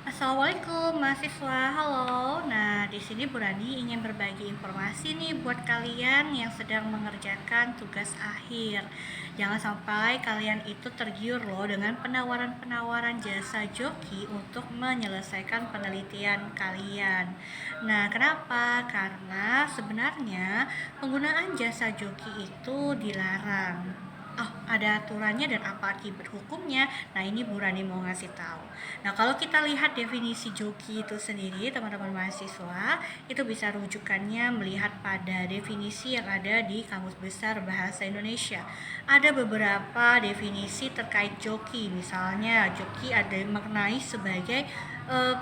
Assalamualaikum mahasiswa, halo. Nah, di sini Bu Rani ingin berbagi informasi nih buat kalian yang sedang mengerjakan tugas akhir. Jangan sampai kalian itu tergiur loh dengan penawaran-penawaran jasa joki untuk menyelesaikan penelitian kalian. Nah, kenapa? Karena sebenarnya penggunaan jasa joki itu dilarang. Oh, ada aturannya dan apa akibat hukumnya? Nah, ini Bu Rani mau ngasih tahu. Nah, kalau kita lihat definisi joki itu sendiri, teman-teman mahasiswa, itu bisa rujukannya melihat pada definisi yang ada di Kamus Besar Bahasa Indonesia. Ada beberapa definisi terkait joki, misalnya joki ada yang maknai sebagai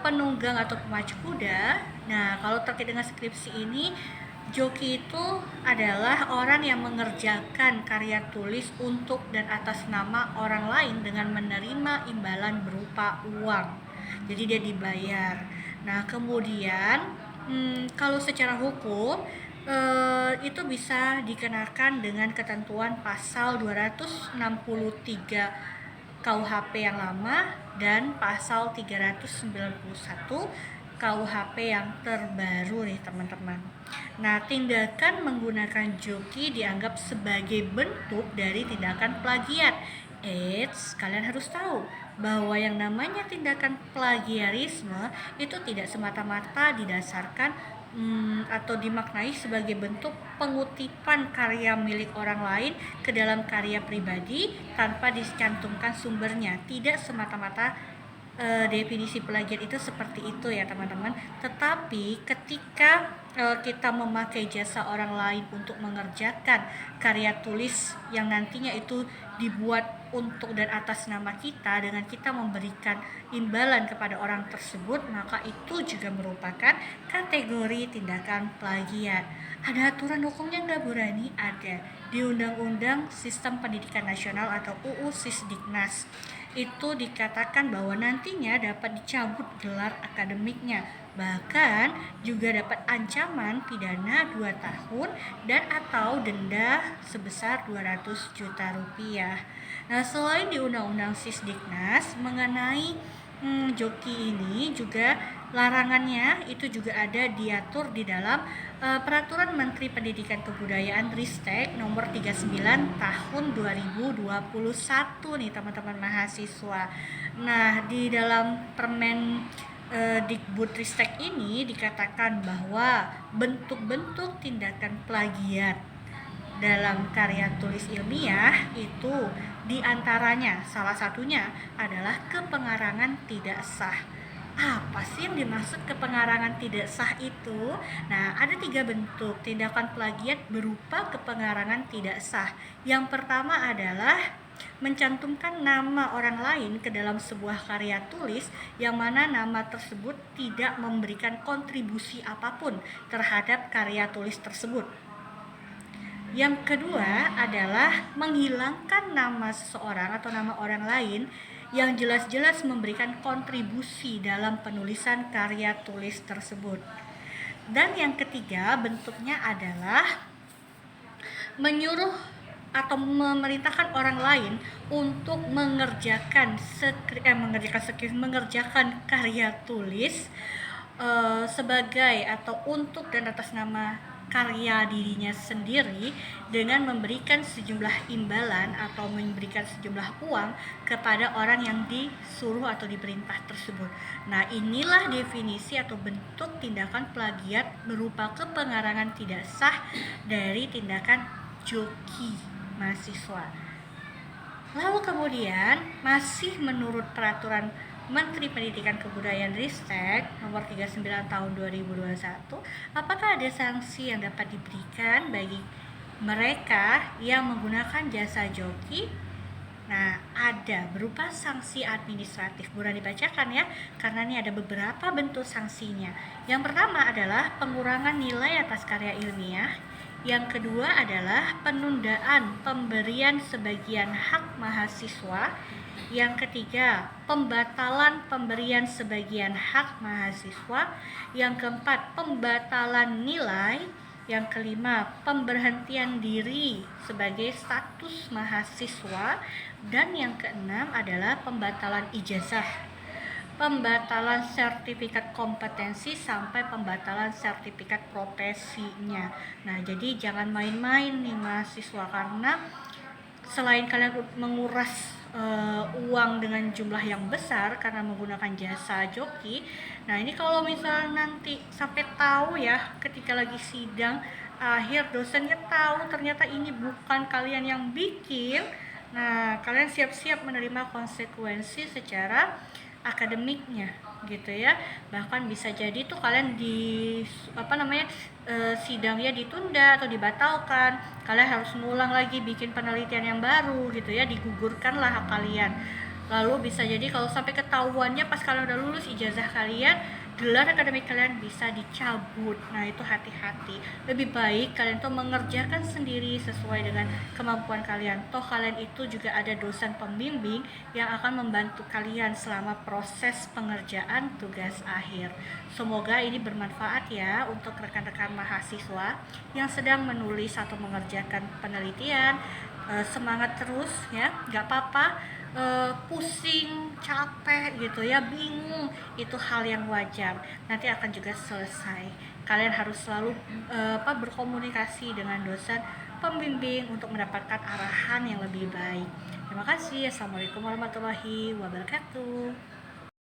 penunggang atau pemacu kuda. Nah, kalau terkait dengan skripsi ini, joki itu adalah orang yang mengerjakan karya tulis untuk dan atas nama orang lain dengan menerima imbalan berupa uang. Jadi dia dibayar. Nah, kemudian kalau secara hukum itu bisa dikenakan dengan ketentuan pasal 263 KUHP yang lama dan pasal 391 KUHP yang terbaru nih teman-teman. Nah, tindakan menggunakan joki dianggap sebagai bentuk dari tindakan plagiat. Eits, kalian harus tahu bahwa yang namanya tindakan plagiarisme itu tidak semata-mata didasarkan atau dimaknai sebagai bentuk pengutipan karya milik orang lain ke dalam karya pribadi tanpa dicantumkan sumbernya. Tidak semata-mata definisi plagiat itu seperti itu ya teman-teman. Tetapi ketika kita memakai jasa orang lain untuk mengerjakan karya tulis yang nantinya itu dibuat untuk dan atas nama kita dengan kita memberikan imbalan kepada orang tersebut, maka itu juga merupakan kategori tindakan plagiat. Ada aturan hukumnya nggak Bu Rani? Ada di Undang-Undang Sistem Pendidikan Nasional atau UU Sisdiknas. Itu dikatakan bahwa nantinya dapat dicabut gelar akademiknya, bahkan juga dapat ancaman pidana 2 tahun dan atau denda sebesar 200 juta rupiah. Nah, selain di Undang-Undang Sisdiknas mengenai joki ini juga larangannya itu juga ada diatur di dalam Peraturan Menteri Pendidikan Kebudayaan Ristek nomor 39 tahun 2021 nih teman-teman mahasiswa. Nah, di dalam Permen Dikbudristek ini dikatakan bahwa bentuk-bentuk tindakan plagiat dalam karya tulis ilmiah itu diantaranya salah satunya adalah kepengarangan tidak sah. Apa sih yang dimaksud kepengarangan tidak sah itu? Nah, ada 3 bentuk tindakan plagiat berupa kepengarangan tidak sah. Yang pertama adalah mencantumkan nama orang lain ke dalam sebuah karya tulis yang mana nama tersebut tidak memberikan kontribusi apapun terhadap karya tulis tersebut. Yang kedua adalah menghilangkan nama seseorang atau nama orang lain yang jelas-jelas memberikan kontribusi dalam penulisan karya tulis tersebut. Dan yang ketiga bentuknya adalah menyuruh atau memerintahkan orang lain untuk mengerjakan karya tulis sebagai atau untuk dan atas nama karya dirinya sendiri dengan memberikan sejumlah imbalan atau memberikan sejumlah uang kepada orang yang disuruh atau diperintah tersebut. Nah, inilah definisi atau bentuk tindakan plagiat berupa kepengarangan tidak sah dari tindakan joki mahasiswa. Lalu kemudian masih menurut peraturan Menteri Pendidikan Kebudayaan Ristek nomor 39 tahun 2021, apakah ada sanksi yang dapat diberikan bagi mereka yang menggunakan jasa joki? Nah, ada berupa sanksi administratif. Boleh dibacakan ya, karena ini ada beberapa bentuk sanksinya. Yang pertama adalah pengurangan nilai atas karya ilmiah. Yang kedua adalah penundaan pemberian sebagian hak mahasiswa. Yang ketiga, pembatalan pemberian sebagian hak mahasiswa. Yang keempat, pembatalan nilai. Yang kelima, pemberhentian diri sebagai status mahasiswa. Dan yang keenam adalah pembatalan ijazah. pembatalan sertifikat kompetensi sampai pembatalan sertifikat profesinya. Nah, jadi jangan main-main nih mahasiswa, karena selain kalian menguras uang dengan jumlah yang besar karena menggunakan jasa joki, nah ini kalau misalnya nanti sampai tahu ya ketika lagi sidang akhir dosennya tahu ternyata ini bukan kalian yang bikin, nah kalian siap-siap menerima konsekuensi secara akademiknya gitu ya. Bahkan bisa jadi tuh kalian di sidangnya ditunda atau dibatalkan, kalian harus ngulang lagi bikin penelitian yang baru gitu ya, digugurkanlah hak kalian. Lalu bisa jadi kalau sampai ketahuannya pas kalian udah lulus, ijazah kalian, gelar akademik kalian bisa dicabut. Nah itu hati-hati, lebih baik kalian tuh mengerjakan sendiri sesuai dengan kemampuan kalian. Toh kalian itu juga ada dosen pembimbing yang akan membantu kalian selama proses pengerjaan tugas akhir. Semoga ini bermanfaat ya untuk rekan-rekan mahasiswa yang sedang menulis atau mengerjakan penelitian. Semangat terus ya, gak apa-apa pusing, capek gitu ya, bingung, itu hal yang wajar, nanti akan juga selesai. Kalian harus selalu berkomunikasi dengan dosen pembimbing untuk mendapatkan arahan yang lebih baik. Terima kasih. Assalamualaikum warahmatullahi wabarakatuh.